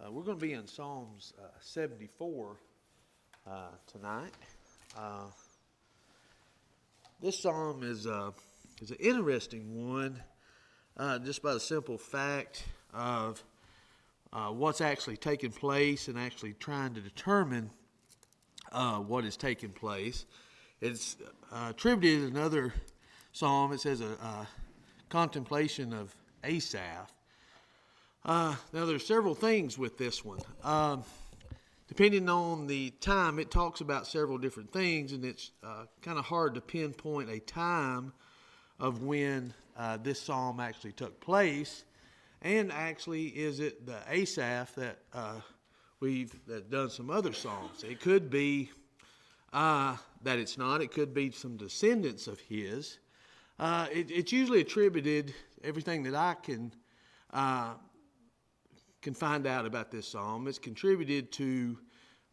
We're going to be in Psalms 74 tonight. This psalm is an interesting one, just by the simple fact of what's actually taking place and actually trying to determine what is taking place. It's attributed another psalm. It says a contemplation of Asaph. Now, there's several things with this one. Depending on the time, it talks about several different things, and it's kind of hard to pinpoint a time of when this psalm actually took place. And actually, is it the Asaph that we've done some other psalms? It could be that it's not. It could be some descendants of his. It's usually attributed, everything that I can find out about this psalm, it's contributed to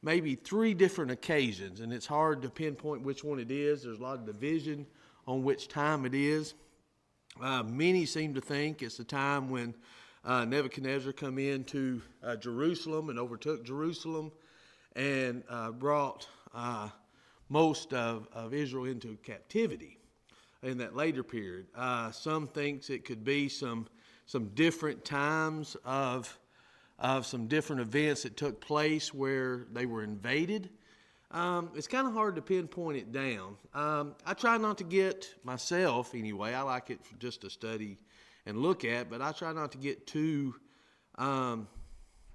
maybe 3 different occasions, and it's hard to pinpoint which one it is. There's a lot of division on which time it is. Many seem to think it's the time when Nebuchadnezzar come into Jerusalem and overtook Jerusalem and brought most of Israel into captivity in that later period. Some thinks it could be some different times of some different events that took place where they were invaded. It's kind of hard to pinpoint it down. I try not to get myself, anyway, I like it just to study and look at, but I try not to get too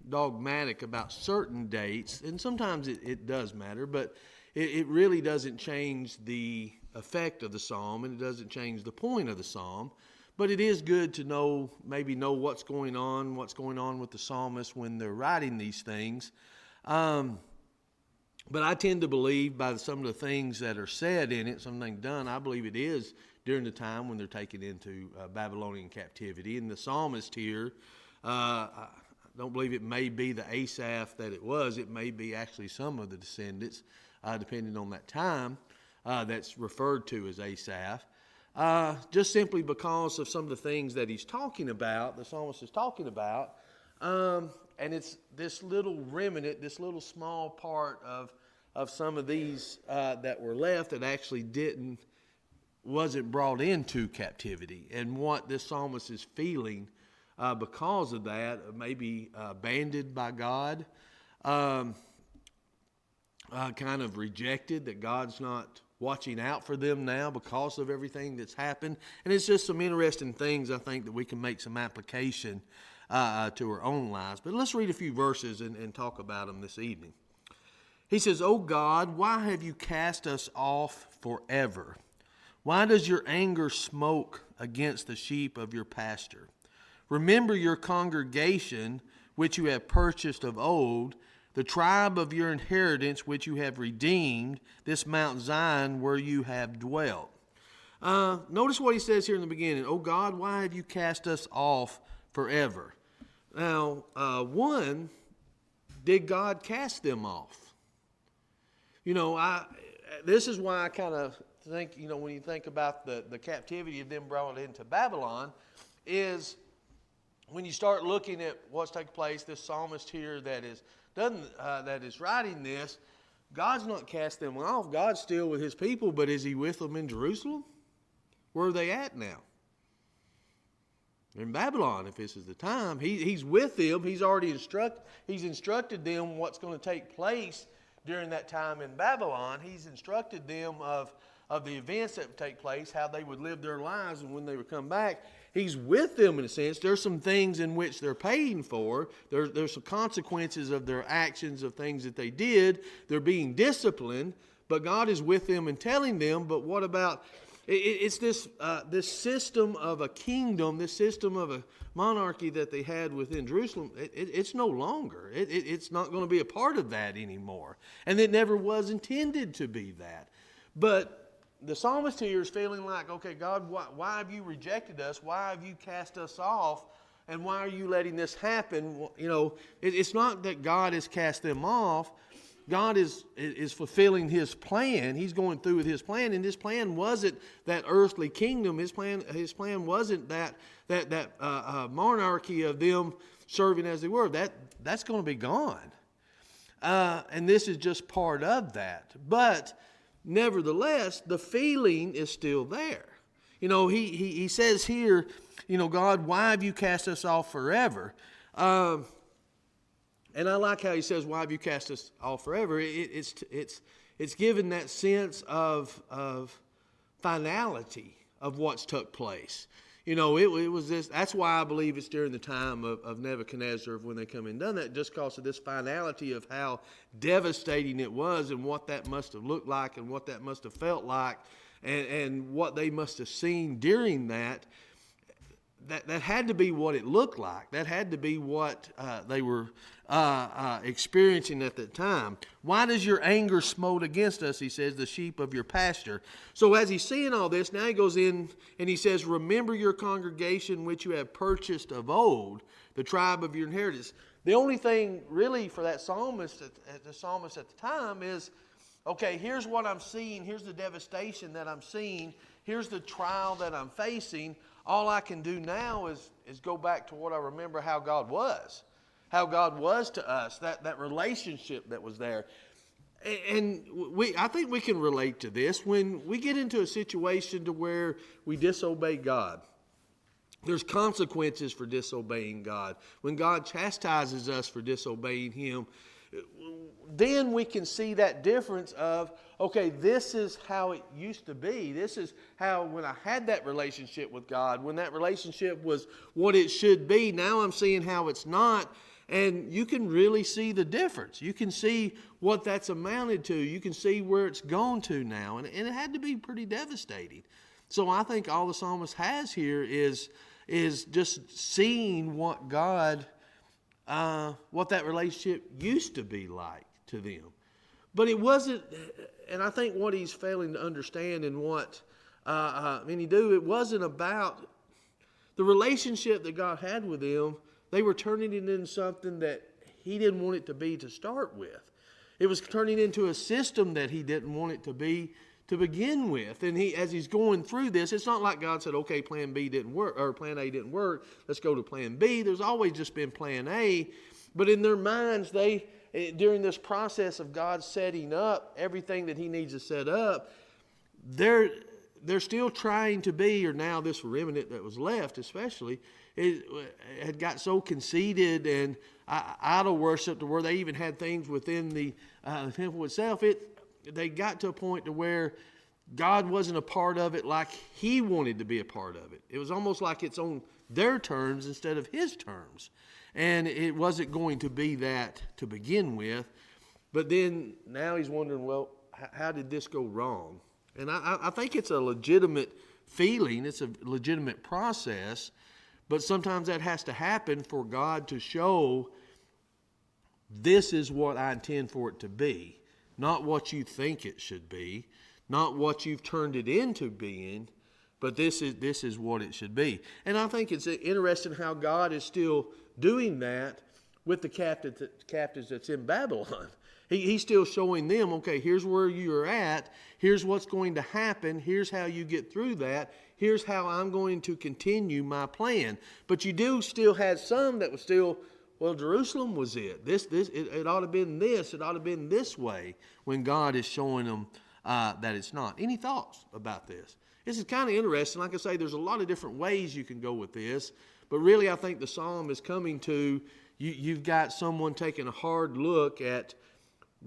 dogmatic about certain dates, and sometimes it does matter, but it really doesn't change the effect of the psalm, and it doesn't change the point of the psalm. But it is good to maybe know what's going on with the psalmist when they're writing these things. But I tend to believe by some of the things that are said in it, something done, I believe it is during the time when they're taken into Babylonian captivity. And the psalmist here, I don't believe it may be the Asaph that it was. It may be actually some of the descendants, depending on that time, that's referred to as Asaph. Just simply because of some of the things that he's talking about, the psalmist is talking about, and it's this little remnant, this little small part of some of these that were left that actually wasn't brought into captivity, and what this psalmist is feeling because of that, maybe abandoned by God, kind of rejected, that God's not watching out for them now because of everything that's happened. And it's just some interesting things, I think, that we can make some application to our own lives. But let's read a few verses and talk about them this evening. He says, "O God, why have you cast us off forever? Why does your anger smoke against the sheep of your pasture? Remember your congregation, which you have purchased of old, the tribe of your inheritance, which you have redeemed, this Mount Zion, where you have dwelt." Notice what he says here in the beginning. "Oh God, why have you cast us off forever?" Now, did God cast them off? This is why I kind of think, when you think about the captivity of them brought into Babylon, is when you start looking at what's taking place, this psalmist here that is writing this, God's not cast them off. God's still with his people, but is he with them in Jerusalem? Where are they at now? In Babylon, if this is the time. He's with them. He's already instructed them what's going to take place during that time in Babylon. He's instructed them of the events that would take place, how they would live their lives, and when they would come back. He's with them in a sense. There's some things in which they're paying for. There's some consequences of their actions, of things that they did. They're being disciplined, but God is with them and telling them, but what about, it's this system of a kingdom, this system of a monarchy that they had within Jerusalem. It's no longer. It's not going to be a part of that anymore. And it never was intended to be that. But the psalmist here is feeling like, okay, God, why have you rejected us? Why have you cast us off? And why are you letting this happen? It's not that God has cast them off, God is fulfilling his plan. He's going through with his plan, and his plan wasn't that earthly kingdom. His plan wasn't that monarchy of them serving as they were. That's going to be gone. And this is just part of that. But nevertheless, the feeling is still there. He says here, God, why have you cast us off forever? And I like how he says, why have you cast us off forever? It's given that sense of finality of what's took place. It was this. That's why I believe it's during the time of Nebuchadnezzar when they come and done that, just because of this finality of how devastating it was and what that must have looked like and what that must have felt like and what they must have seen during that. That had to be what it looked like. That had to be what they were experiencing at that time. Why does your anger smote against us, he says, the sheep of your pasture? So as he's seeing all this, now he goes in and he says, remember your congregation which you have purchased of old, the tribe of your inheritance. The only thing really for that psalmist at the time is, okay, here's what I'm seeing. Here's the devastation that I'm seeing. Here's the trial that I'm facing. All I can do now is go back to what I remember how God was to us, that relationship that was there. And I think we can relate to this. When we get into a situation to where we disobey God, there's consequences for disobeying God. When God chastises us for disobeying him, then we can see that difference of, okay, this is how it used to be. This is how when I had that relationship with God, when that relationship was what it should be, now I'm seeing how it's not. And you can really see the difference. You can see what that's amounted to. You can see where it's gone to now. And it had to be pretty devastating. So I think all the psalmist has here is just seeing what God, what that relationship used to be like to them. But it wasn't, and I think what he's failing to understand and what it wasn't about the relationship that God had with them. They were turning it into something that he didn't want it to be to start with. It was turning into a system that he didn't want it to be to begin with. And as he's going through this, it's not like God said, okay, plan B didn't work, or plan A didn't work, let's go to plan B. There's always just been plan A. But in their minds, during this process of God setting up everything that he needs to set up, they're still trying to be, or now this remnant that was left especially, it had got so conceited and idol worship to where they even had things within the temple itself. They got to a point to where God wasn't a part of it like he wanted to be a part of it. It was almost like it's on their terms instead of his terms. And it wasn't going to be that to begin with. But then now he's wondering, well, how did this go wrong? And I think it's a legitimate feeling. It's a legitimate process. But sometimes that has to happen for God to show this is what I intend for it to be. Not what you think it should be. Not what you've turned it into being. But this is what it should be. And I think it's interesting how God is still doing that with the captives that's in Babylon. He's still showing them, okay, here's where you're at. Here's what's going to happen. Here's how you get through that. Here's how I'm going to continue my plan. But you do still have some that was still, well, Jerusalem was it. It ought to have been this. It ought to have been this way when God is showing them that it's not. Any thoughts about this? This is kind of interesting. Like I say, there's a lot of different ways you can go with this. But really, I think the psalm is coming to, you've got someone taking a hard look at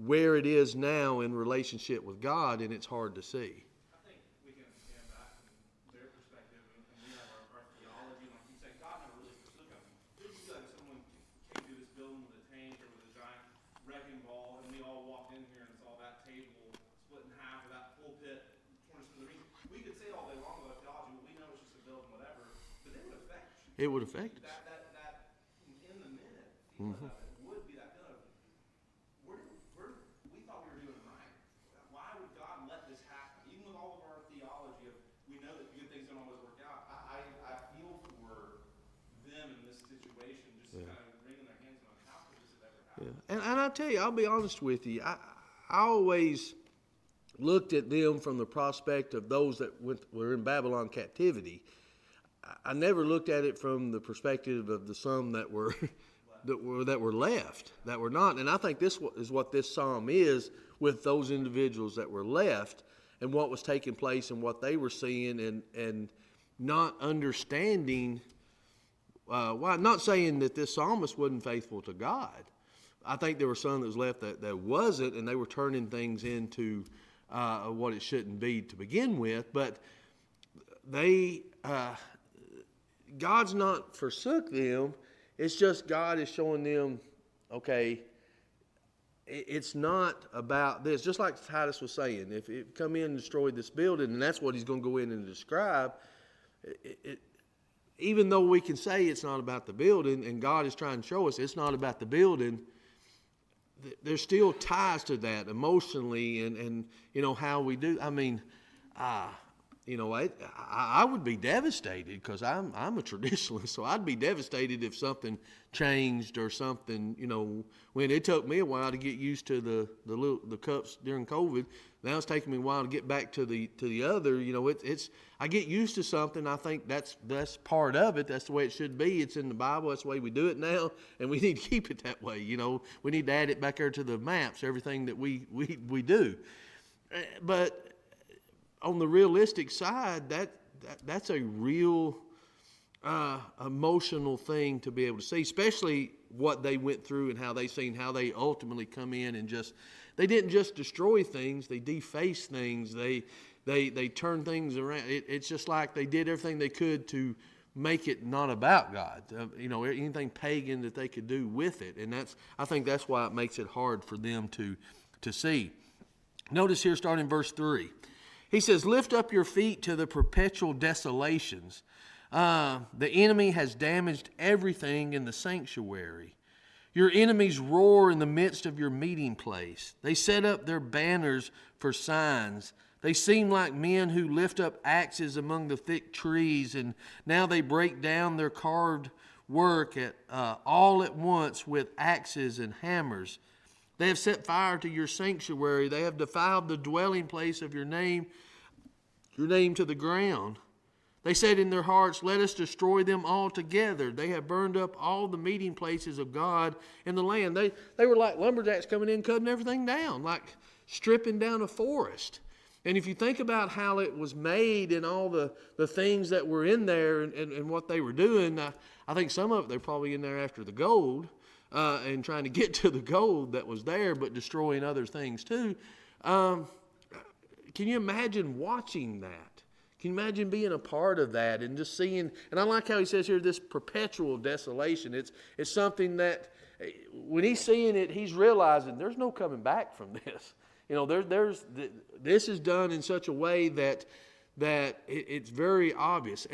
where it is now in relationship with God, and it's hard to see. I think we can stand back from their perspective, and we have our theology, like you say, God never really took them. It would be like if someone came to this building with a tank or with a giant wrecking ball, and we all walked in here and saw that table split in half, or that pulpit torn to smithereens. We could say all day long about theology, but we know it's just a building, whatever. But it would affect you. It would affect us. That in the minute, Mm-hmm. it would be that feeling of, we thought we were doing it right. Why would God let this happen? Even with all of our theology of, we know that good things don't always work out. I feel for them in this situation, just kind of wringing their hands on how could this have ever Yeah. And I tell you, I'll be honest with you. I always looked at them from the prospect of those that were in Babylon captivity. I never looked at it from the perspective of the some that were that were left, that were not. And I think this is what this psalm is with those individuals that were left and what was taking place and what they were seeing and not understanding why. Not saying that this psalmist wasn't faithful to God. I think there were some that was left that wasn't, and they were turning things into what it shouldn't be to begin with. But they, God's not forsook them. It's just God is showing them, okay, it's not about this. Just like Titus was saying, if it come in and destroyed this building, and that's what he's going to go in and describe, even though we can say it's not about the building, and God is trying to show us it's not about the building, there's still ties to that emotionally and you know, how we do. I mean, you know, I would be devastated because I'm a traditionalist, so I'd be devastated if something changed or something. You know, when it took me a while to get used to the cups during COVID, now it's taking me a while to get back to the other. You know, it's I get used to something. I think that's part of it. That's the way it should be. It's in the Bible. That's the way we do it now, and we need to keep it that way. You know, we need to add it back there to the maps. Everything that we do, but on the realistic side, that's a real emotional thing to be able to see, especially what they went through and how they ultimately come in and they didn't just destroy things, they defaced things, they turned things around. It's just like they did everything they could to make it not about God. You know, anything pagan that they could do with it, and I think that's why it makes it hard for them to see. Notice here, starting in verse 3. He says, lift up your feet to the perpetual desolations. The enemy has damaged everything in the sanctuary. Your enemies roar in the midst of your meeting place. They set up their banners for signs. They seem like men who lift up axes among the thick trees, and now they break down their carved work all at once with axes and hammers. They have set fire to your sanctuary. They have defiled the dwelling place of your name to the ground. They said in their hearts, let us destroy them altogether. They have burned up all the meeting places of God in the land. They were like lumberjacks coming in, cutting everything down, like stripping down a forest. And if you think about how it was made and all the things that were in there and what they were doing, I think some of it they're probably in there after the gold. And trying to get to the gold that was there, but destroying other things too. Can you imagine watching that? Can you imagine being a part of that and just seeing? And I like how he says here, this perpetual desolation. It's something that when he's seeing it, he's realizing there's no coming back from this. You know, this is done in such a way that it's very obvious.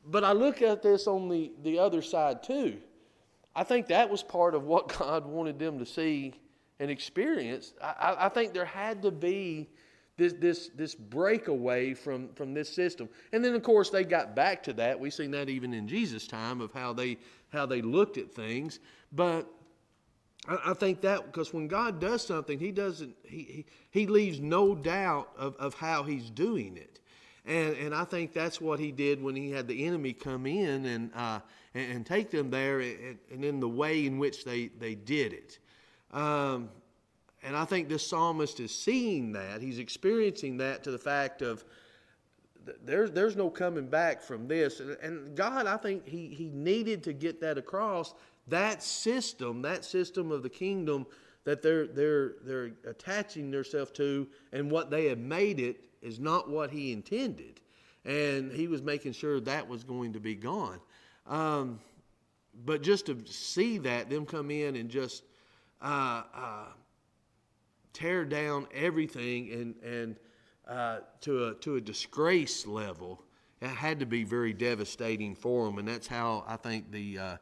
But I look at this on the other side too. I think that was part of what God wanted them to see and experience. I think there had to be this breakaway from this system. And then, of course, they got back to that. We've seen that even in Jesus' time of how they looked at things. But I think that because when God does something, He leaves no doubt of how He's doing it. And I think that's what He did when He had the enemy come in and take them there, and in the way in which they did it. And I think this psalmist is seeing that. He's experiencing that to the fact of there's no coming back from this. And God, I think he needed to get that across. That system of the kingdom that they're attaching themselves to, and what they have made it is not what He intended. And He was making sure that was going to be gone. But just to see them come in and just tear down everything and to a disgrace level, it had to be very devastating for them. And that's how I think the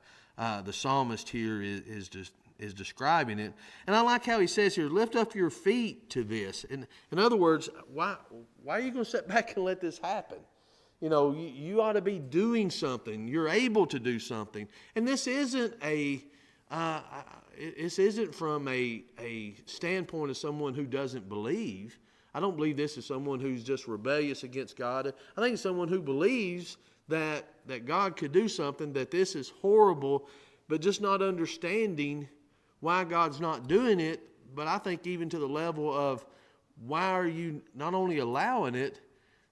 psalmist here is describing it. And I like how he says here, lift up your feet to this. And in other words, why are you going to sit back and let this happen? You know, you ought to be doing something. You're able to do something. And this isn't a This isn't from a standpoint of someone who doesn't believe. I don't believe this is someone who's just rebellious against God. I think it's someone who believes that God could do something, that this is horrible, but just not understanding why God's not doing it. But I think even to the level of, why are you not only allowing it,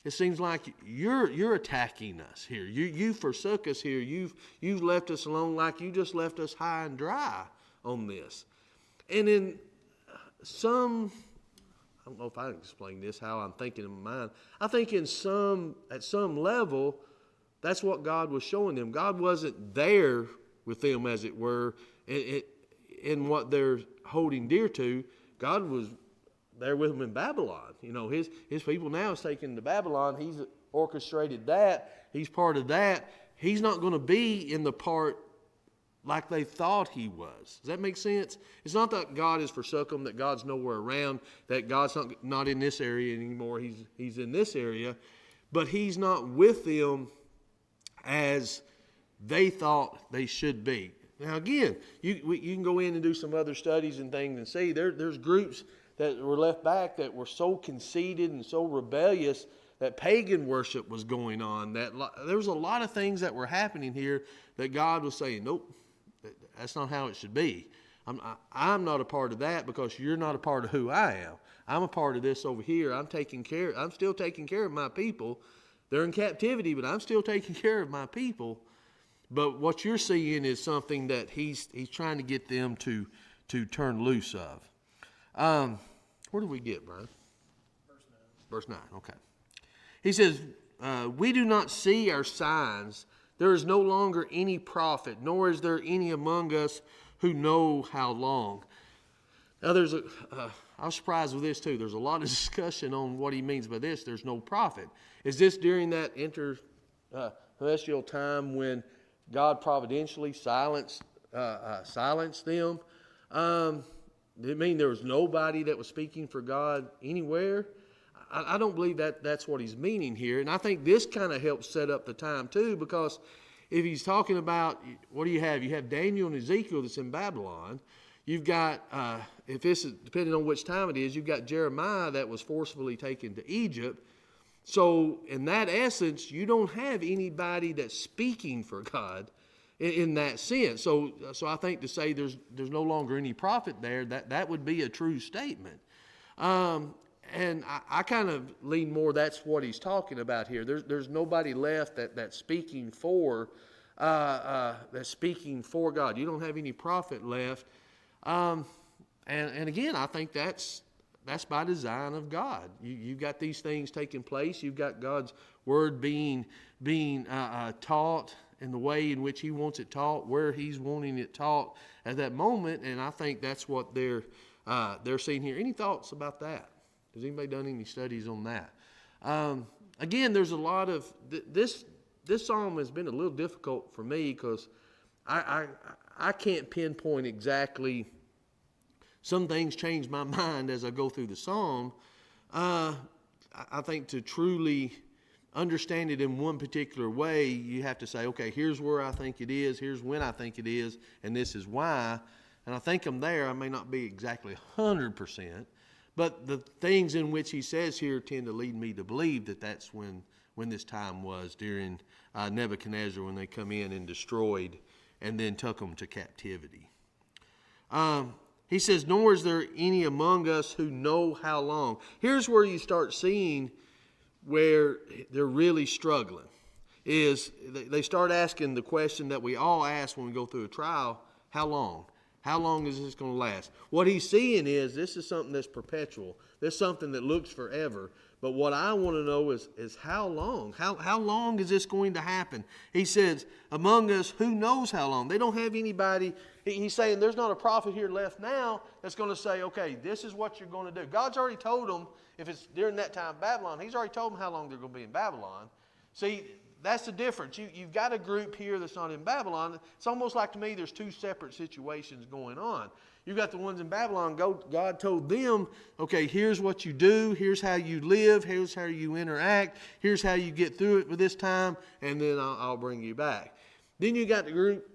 it seems like you're attacking us here. You forsook us here. You've left us alone, like you just left us high and dry on this. And in some, I don't know if I can explain this, how I'm thinking in my mind. I think at some level, that's what God was showing them. God wasn't there with them, as it were, in what they're holding dear to. God was there with them in Babylon. You know, his people now is taken to Babylon. He's orchestrated that. He's part of that. He's not going to be in the part like they thought he was. Does that make sense? It's not that God has forsaken them, that God's nowhere around, that God's not in this area anymore. He's in this area, but he's not with them as they thought they should be. Now again, you can go in and do some other studies and things and see there's groups that were left back that were so conceited and so rebellious that pagan worship was going on. That there was a lot of things that were happening here that God was saying, nope, that's not how it should be. I'm not a part of that because you're not a part of who I am. I'm a part of this over here. I'm still taking care of my people. They're in captivity, but I'm still taking care of my people. But what you're seeing is something that he's trying to get them to turn loose of. Where do we get, Brian? Verse 9, okay. He says, we do not see our signs. There is no longer any prophet, nor is there any among us who know how long. Now I was surprised with this too. There's a lot of discussion on what he means by this. There's no prophet. Is this during that celestial time when God providentially silenced them? Did it mean there was nobody that was speaking for God anywhere? I don't believe that's what he's meaning here. And I think this kind of helps set up the time too, because if he's talking about, what do you have? You have Daniel and Ezekiel that's in Babylon. You've got, if this is, depending on which time it is, you've got Jeremiah that was forcefully taken to Egypt. So in that essence, you don't have anybody that's speaking for God in that sense. So I think to say there's no longer any prophet there, that would be a true statement. And I kind of lean more that's what he's talking about here. There's nobody left that's speaking for God. You don't have any prophet left. And again, I think that's by design of God. You've got these things taking place. You've got God's word being taught in the way in which he wants it taught, where he's wanting it taught at that moment. And I think that's what they're seeing here. Any thoughts about that? Has anybody done any studies on that? Again, there's a lot of this psalm has been a little difficult for me because I can't pinpoint exactly. Some things change my mind as I go through the psalm. I think to truly understand it in one particular way, you have to say, okay, here's where I think it is, here's when I think it is, and this is why. And I think I'm there. I may not be exactly 100%, but the things in which he says here tend to lead me to believe that that's when this time was, during Nebuchadnezzar, when they come in and destroyed and then took them to captivity. He says, nor is there any among us who know how long. Here's where you start seeing where they're really struggling. Is they start asking the question that we all ask when we go through a trial: how long? How long is this going to last? What he's seeing is this is something that's perpetual. This is something that looks forever. But what I want to know is how long? How long is this going to happen? He says, among us, who knows how long? They don't have anybody. He's saying there's not a prophet here left now that's going to say, okay, this is what you're going to do. God's already told them, if it's during that time of Babylon, he's already told them how long they're going to be in Babylon. See, that's the difference. You've got a group here that's not in Babylon. It's almost like, to me, there's two separate situations going on. You've got the ones in Babylon. God told them, okay, here's what you do. Here's how you live. Here's how you interact. Here's how you get through it with this time, and then I'll bring you back. Then you got the group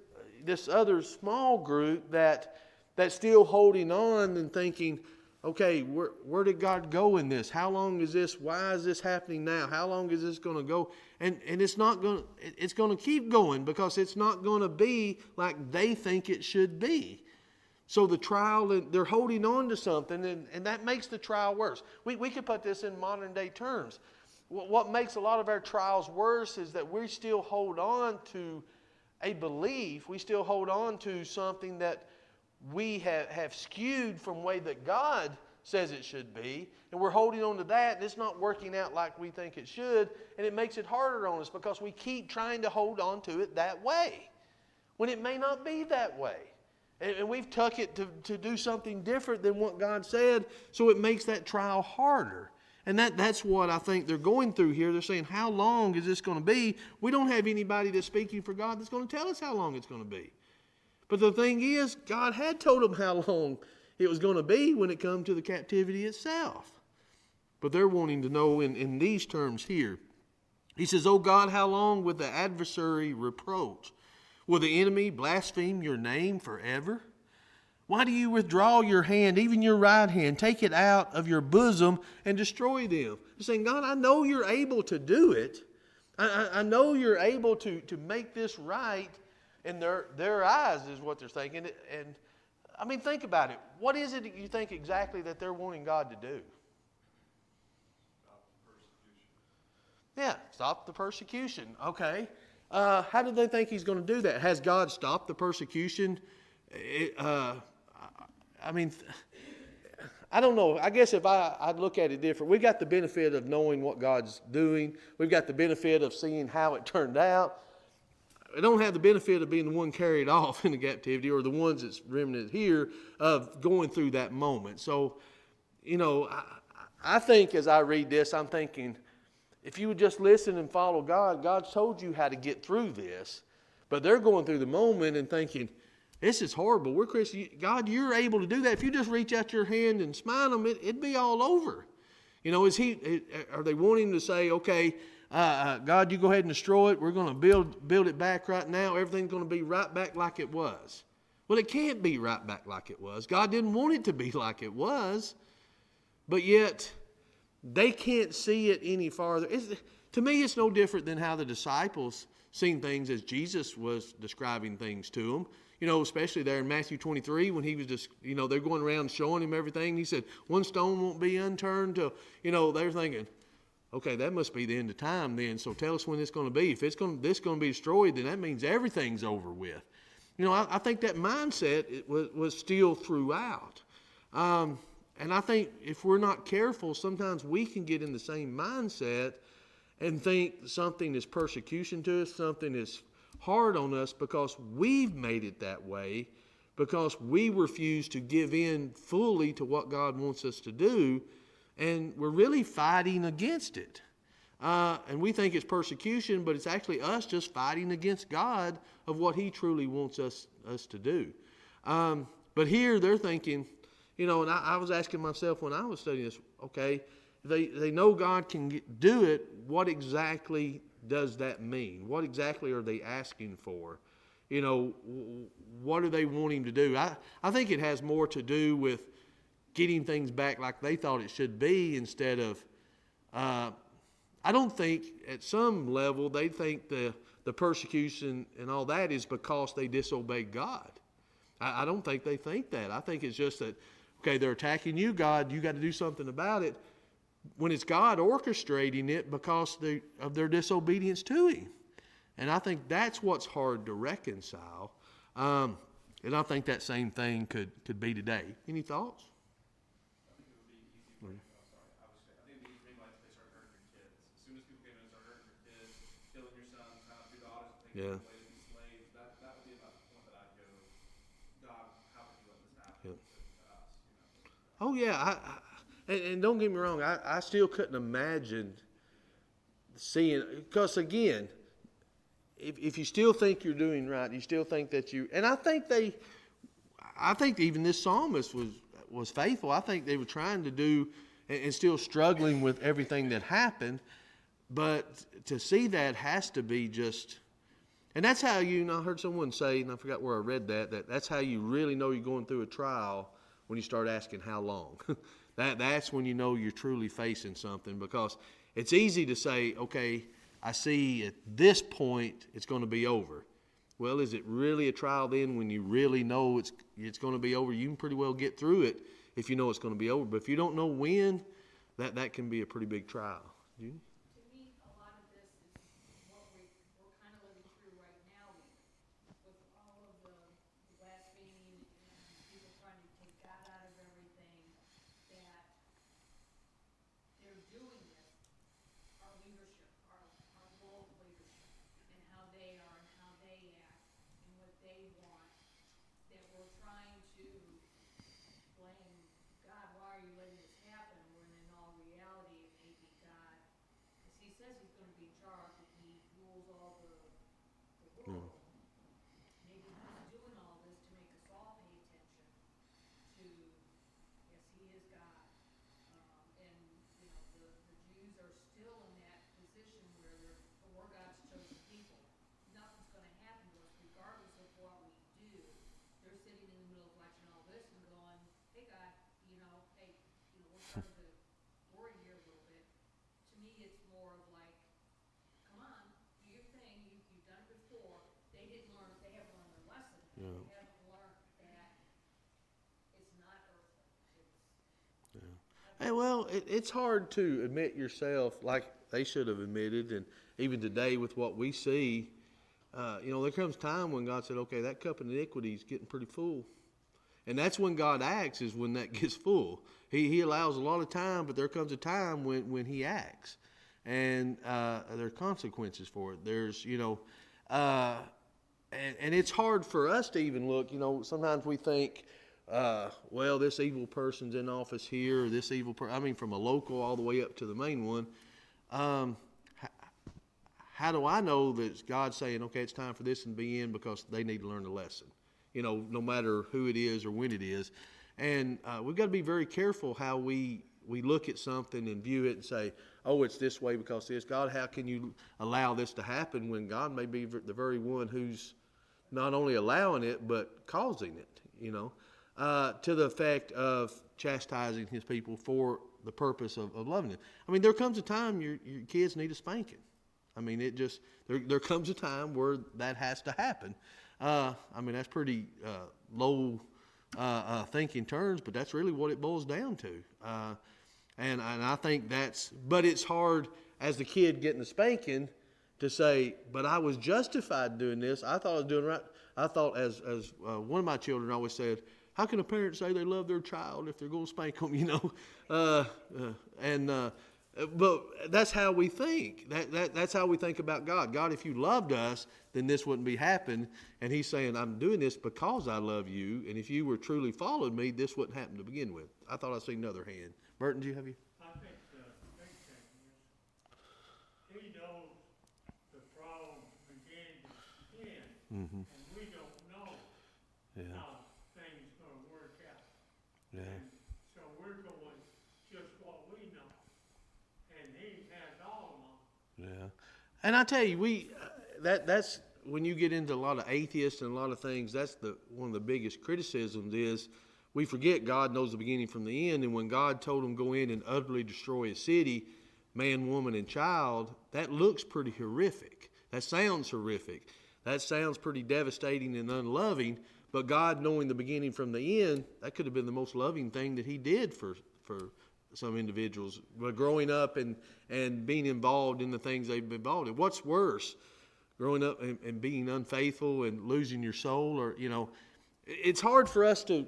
this other small group that's still holding on and thinking, okay, where did God go in this? How long is this? Why is this happening now? How long is this going to go? And it's going to keep going, because it's not going to be like they think it should be. So the trial, they're holding on to something, and that makes the trial worse. We could put this in modern day terms. What makes a lot of our trials worse is that we still hold on to a belief. We still hold on to something that we have skewed from the way that God says it should be. And we're holding on to that, and it's not working out like we think it should. And it makes it harder on us because we keep trying to hold on to it that way, when it may not be that way. And we've took it to do something different than what God said, so it makes that trial harder. And that's what I think they're going through here. They're saying, how long is this going to be? We don't have anybody that's speaking for God that's going to tell us how long it's going to be. But the thing is, God had told them how long it was going to be when it comes to the captivity itself. But they're wanting to know in these terms here. He says, "O God, how long will the adversary reproach? Will the enemy blaspheme your name forever? Why do you withdraw your hand, even your right hand? Take it out of your bosom and destroy them." They're saying, God, I know you're able to do it. I know you're able to make this right in their eyes, is what they're thinking. And I mean, think about it. What is it that you think exactly that they're wanting God to do? Stop the persecution. Yeah, stop the persecution. Okay. How do they think he's going to do that? Has God stopped the persecution? I mean, I don't know. I guess if I'd look at it different. We've got the benefit of knowing what God's doing. We've got the benefit of seeing how it turned out. We don't have the benefit of being the one carried off in the captivity, or the ones that's remnant here, of going through that moment. So, I think as I read this, I'm thinking, if you would just listen and follow God, God's told you how to get through this. But they're going through the moment and thinking, this is horrible. We're Christians. God, you're able to do that. If you just reach out your hand and smite them, it'd be all over. Are they wanting to say, okay, God, you go ahead and destroy it. We're going to build it back right now. Everything's going to be right back like it was. Well, it can't be right back like it was. God didn't want it to be like it was. But yet, they can't see it any farther. To me, it's no different than how the disciples seen things as Jesus was describing things to them. Especially there in Matthew 23, when he was just, they're going around showing him everything. He said, one stone won't be unturned till, they're thinking, okay, that must be the end of time then. So tell us when it's going to be. If this going to be destroyed, then that means everything's over with. I think that mindset was still throughout. And I think if we're not careful, sometimes we can get in the same mindset and think something is persecution to us, something is hard on us because we've made it that way, because we refuse to give in fully to what God wants us to do, and we're really fighting against it. And we think it's persecution, but it's actually us just fighting against God of what He truly wants us to do. But here they're thinking, and I was asking myself when I was studying this, okay, they know God can do it. What exactly does that mean? What exactly are they asking for? What are they wanting to do? I think it has more to do with getting things back like they thought it should be, instead of, I don't think at some level they think the persecution and all that is because they disobeyed God. I don't think they think that. I think it's just that, okay, they're attacking you, God, you got to do something about it, when it's God orchestrating it because of their disobedience to Him. And I think that's what's hard to reconcile. And I think that same thing could be today. Any thoughts? I think it would be easy for you. I think it'd be easy for you to start hurting your kids. As soon as people came in and started hurting your kids, killing your sons, kind of your daughters, taking them away to be slaves, that would be about the point that I'd go, God, how could you let this happen to us? Oh, yeah. And don't get me wrong, I still couldn't imagine seeing, because again, if you still think you're doing right, you still think that and I think even this psalmist was faithful. I think they were trying to do and still struggling with everything that happened, but to see that has to be just, And that's how I heard someone say, and I forgot where I read that's how you really know you're going through a trial, when you start asking how long. That's when you know you're truly facing something, because it's easy to say, okay, I see at this point it's going to be over. Well, is it really a trial then when you really know it's going to be over? You can pretty well get through it if you know it's going to be over. But if you don't know when, that can be a pretty big trial. Judy? To me, a lot of this is what we're kind of living through right now with all of the blaspheming and people trying to take God out of everything, that they're doing this, our leadership, our world leadership, and how they are and how they act and what they want, that we're trying to blame God, why are you letting this happen, when in all reality it may be God. Because he says he's going to be in charge and he rules all the world. Maybe he's doing all this to make us all pay attention to, yes, he is God. And, you know, the Jews are still in that position where we're God's chosen people. Nothing's going to happen to us regardless of what we do. They're sitting in the middle of watching all this and going, hey, God, hey, we're starting to worry here a little bit. To me, it's more of like, come on, do your thing. You've done it before. They haven't learned their lesson. Yeah. They haven't learned that it's not earthly. Hey, well, it's hard to admit yourself, like they should have admitted, and even today with what we see, there comes time when God said, okay, that cup of iniquity is getting pretty full. And that's when God acts, is when that gets full. He allows a lot of time, but there comes a time when he acts. And there are consequences for it. There's, and it's hard for us to even look, sometimes we think, well, this evil person's in office here, or this evil person, from a local all the way up to the main one. How do I know that God's saying, okay, it's time for this to be in, because they need to learn a lesson, no matter who it is or when it is. And we've got to be very careful how we look at something and view it and say, oh, it's this way because this. God, how can you allow this to happen when God may be the very one who's not only allowing it, but causing it, to the effect of chastising his people for the purpose of loving them. There comes a time your kids need a spanking. There comes a time where that has to happen. That's pretty low thinking terms, but that's really what it boils down to. And I think but it's hard as the kid getting the spanking to say, but I was justified doing this. I thought I was doing right. I thought, as one of my children always said, how can a parent say they love their child if they're going to spank them, but that's how we think. That's how we think about God. God, if you loved us, then this wouldn't be happening. And he's saying, I'm doing this because I love you. And if you were truly following me, this wouldn't happen to begin with. I thought I seen another hand. Burton, do you have you? I think the big thing is, he knows the problem began to begin, and we don't know how things are going to work out. Yeah. And so we're going just what we know, and he has all of them. Yeah. And I tell you, that's when you get into a lot of atheists and a lot of things, that's one of the biggest criticisms is we forget God knows the beginning from the end. And when God told him go in and utterly destroy a city, man, woman, and child, that looks pretty horrific. That sounds horrific. That sounds pretty devastating and unloving. But God knowing the beginning from the end, that could have been the most loving thing that he did for some individuals. But growing up and being involved in the things they've been involved in. What's worse? Growing up and being unfaithful and losing your soul, or, it's hard for us to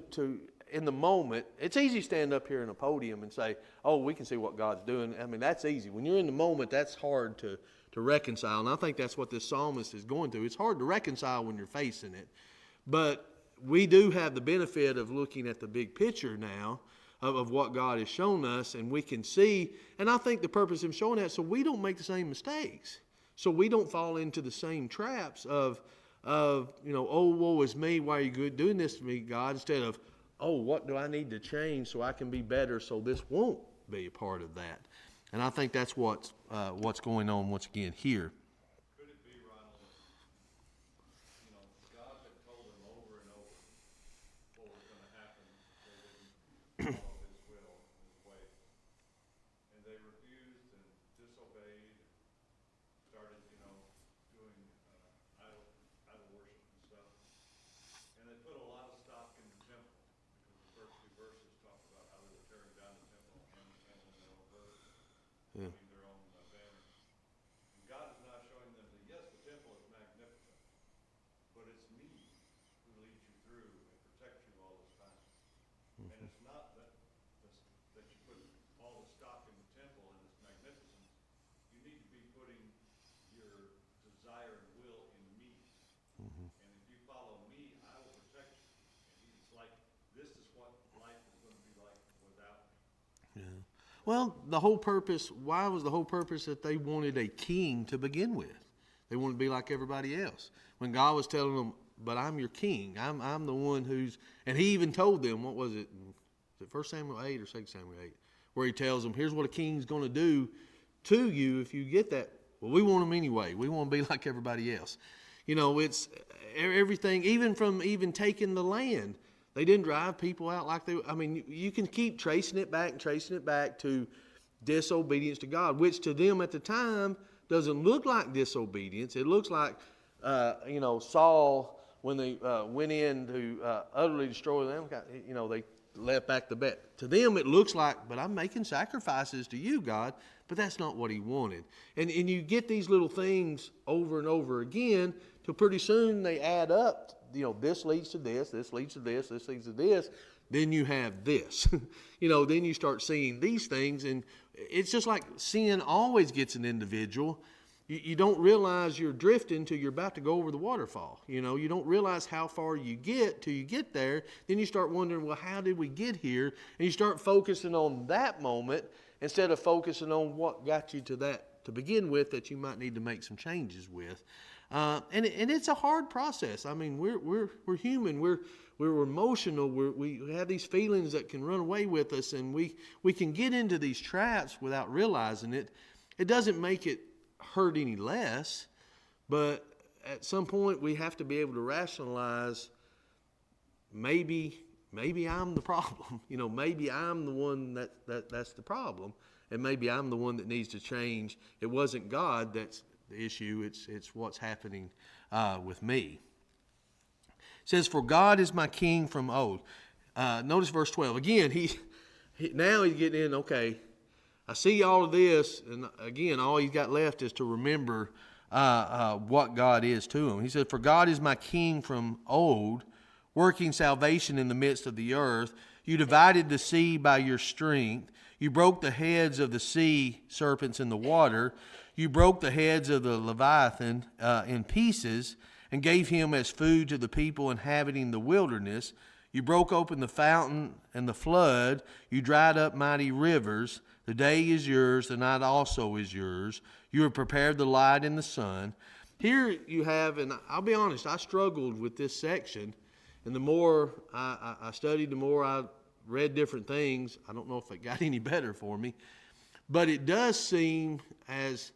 in the moment. It's easy to stand up here in a podium and say, oh, we can see what God's doing. That's easy. When you're in the moment, that's hard to reconcile. And I think that's what this psalmist is going through. It's hard to reconcile when you're facing it. But we do have the benefit of looking at the big picture now of what God has shown us, and we can see, and I think the purpose of him showing that so we don't make the same mistakes. So we don't fall into the same traps of oh, woe is me, why are you doing this to me, God, instead of, oh, what do I need to change so I can be better so this won't be a part of that. And I think that's what's going on once again here. Could it be, Ronald, And it's not that you put all the stock in the temple and it's magnificent. You need to be putting your desire and will in me. And if you follow me, I will protect you. And it's like, this is what life is going to be like without me. Yeah. Well, the whole purpose, why was the whole purpose that they wanted a king to begin with? They wanted to be like everybody else. When God was telling them, but I'm your king. I'm the one who's, and he even told them, what was it? Is it 1 Samuel 8 or 2 Samuel 8? Where he tells them, here's what a king's going to do to you if you get that. Well, we want them anyway. We want to be like everybody else. You know, it's everything, even taking the land. They didn't drive people out like they, I mean, you can keep tracing it back to disobedience to God, which to them at the time doesn't look like disobedience. It looks like, Saul, when they went in to utterly destroy them, they left back the bet. To them, it looks like, but I'm making sacrifices to you, God, but that's not what he wanted. And you get these little things over and over again till pretty soon they add up. This leads to this, this leads to this, this leads to this. Then you have this. Then you start seeing these things, and it's just like sin always gets an individual. You don't realize you're drifting till you're about to go over the waterfall. You don't realize how far you get till you get there. Then you start wondering, well, how did we get here? And you start focusing on that moment instead of focusing on what got you to that to begin with that you might need to make some changes with. And it's a hard process. I mean, we're human. We're emotional. We have these feelings that can run away with us, and we can get into these traps without realizing it. It doesn't make it hurt any less, but at some point we have to be able to rationalize. Maybe I'm the problem. Maybe I'm the one that's the problem, and maybe I'm the one that needs to change. It wasn't God that's the issue. It's what's happening with me. It says, "For God is my king from old." Notice verse 12. Again, now he's getting in. Okay, I see all of this, and again, all he's got left is to remember what God is to him. He said, "For God is my king from old, working salvation in the midst of the earth. You divided the sea by your strength. You broke the heads of the sea serpents in the water. You broke the heads of the Leviathan in pieces and gave him as food to the people inhabiting the wilderness. You broke open the fountain and the flood. You dried up mighty rivers. The day is yours, the night also is yours. You have prepared the light and the sun." Here you have, and I'll be honest, I struggled with this section. And the more I studied, the more I read different things. I don't know if it got any better for me. But it does seem as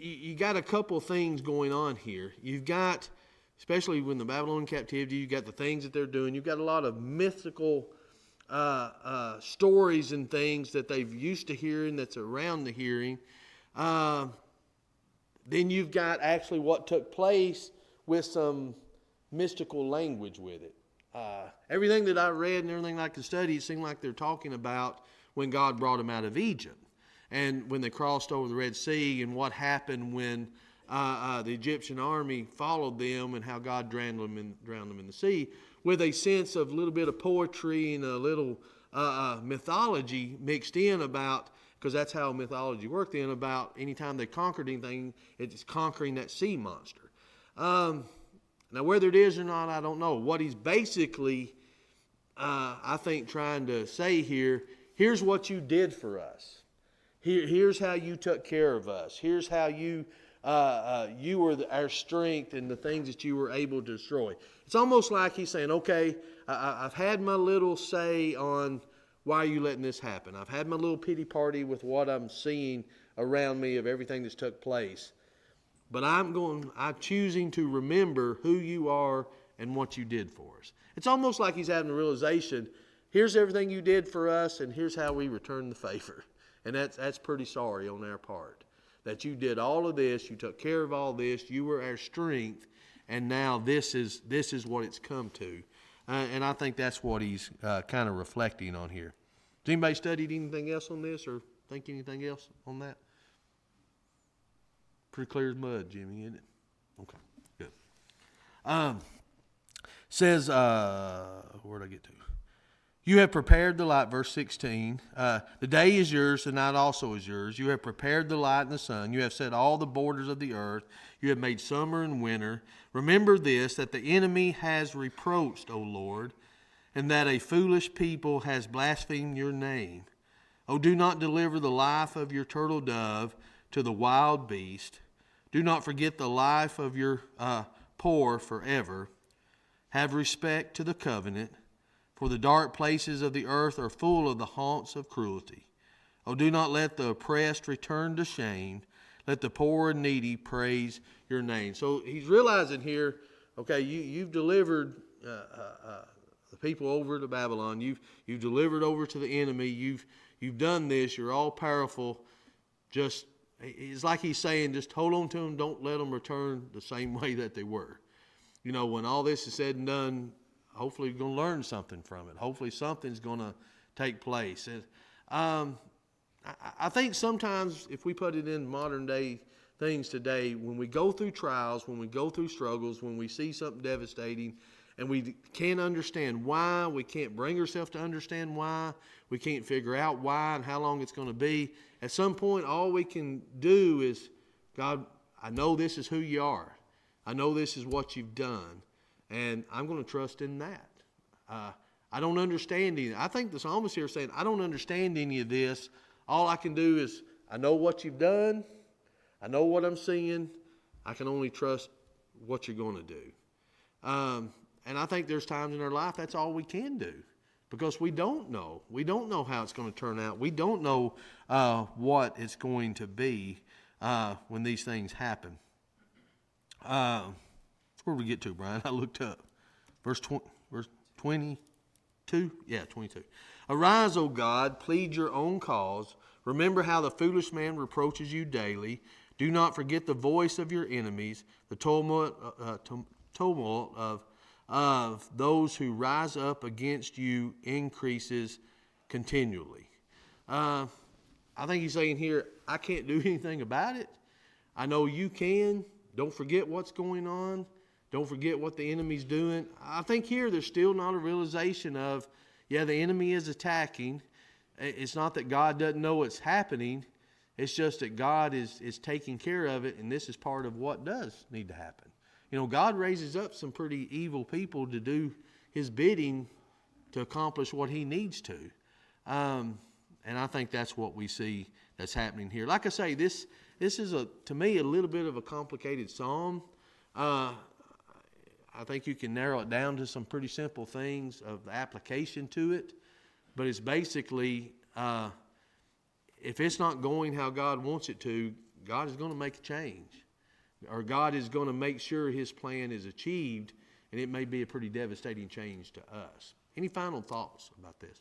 you got a couple things going on here. You've got, especially when the Babylonian captivity, you've got the things that they're doing. You've got a lot of mythical stories and things that they've used to hearing that's around the hearing. Then you've got actually what took place with some mystical language with it. Everything that I read and everything I could study, it seemed like they're talking about when God brought them out of Egypt. And when they crossed over the Red Sea and what happened when the Egyptian army followed them and how God drowned them in the sea, with a sense of a little bit of poetry and a little mythology mixed in about, because that's how mythology worked then, about anytime they conquered anything, it's conquering that sea monster. Now, whether it is or not, I don't know. What he's basically, I think, trying to say here, here's what you did for us. Here's how you took care of us. Here's how you were our strength and the things that you were able to destroy. It's almost like he's saying, okay, I've had my little say on why are you letting this happen. I've had my little pity party with what I'm seeing around me of everything that's took place. But I'm choosing to remember who you are and what you did for us. It's almost like he's having a realization, here's everything you did for us, and here's how we return the favor. And that's pretty sorry on our part. That you did all of this, you took care of all this, you were our strength, and now this is what it's come to. And I think that's what he's kind of reflecting on here. Has anybody studied anything else on this or think anything else on that? Pretty clear as mud, Jimmy, isn't it? Okay, good. Says, where'd I get to? You have prepared the light, verse 16. The day is yours, the night also is yours. You have prepared the light and the sun. You have set all the borders of the earth. You have made summer and winter. Remember this, that the enemy has reproached, O Lord, and that a foolish people has blasphemed your name. O do not deliver the life of your turtle dove to the wild beast. Do not forget the life of your poor forever. Have respect to the covenant. For the dark places of the earth are full of the haunts of cruelty. Oh, do not let the oppressed return to shame. Let the poor and needy praise your name. So he's realizing here, okay, you've delivered the people over to Babylon. You've delivered over to the enemy. You've done this. You're all powerful. Just, it's like he's saying, just hold on to them. Don't let them return the same way that they were. You know, when all this is said and done, hopefully you're going to learn something from it. Hopefully something's going to take place. And, I think sometimes if we put it in modern day things today, when we go through trials, when we go through struggles, when we see something devastating and we can't understand why, we can't bring ourselves to understand why, we can't figure out why and how long it's going to be, at some point all we can do is, God, I know this is who you are. I know this is what you've done. And I'm going to trust in that. I don't understand any. I think the psalmist here is saying, I don't understand any of this. All I can do is, I know what you've done. I know what I'm seeing. I can only trust what you're going to do. And I think there's times in our life that's all we can do. Because we don't know. We don't know how it's going to turn out. We don't know what it's going to be when these things happen. Where did we get to, Brian? I looked up. Verse 22? Yeah, 22. Arise, O God, plead your own cause. Remember how the foolish man reproaches you daily. Do not forget the voice of your enemies, the tumult of those who rise up against you increases continually. I think he's saying here, I can't do anything about it. I know you can. Don't forget what's going on. Don't forget what the enemy's doing. I think here there's still not a realization of, yeah, the enemy is attacking. It's not that God doesn't know it's happening. It's just that God is taking care of it, and this is part of what does need to happen. You know, God raises up some pretty evil people to do his bidding to accomplish what he needs to. And I think that's what we see that's happening here. Like I say, this is, to me, a little bit of a complicated psalm. I think you can narrow it down to some pretty simple things of the application to it. But it's basically, if it's not going how God wants it to, God is going to make a change. Or God is going to make sure his plan is achieved, and it may be a pretty devastating change to us. Any final thoughts about this?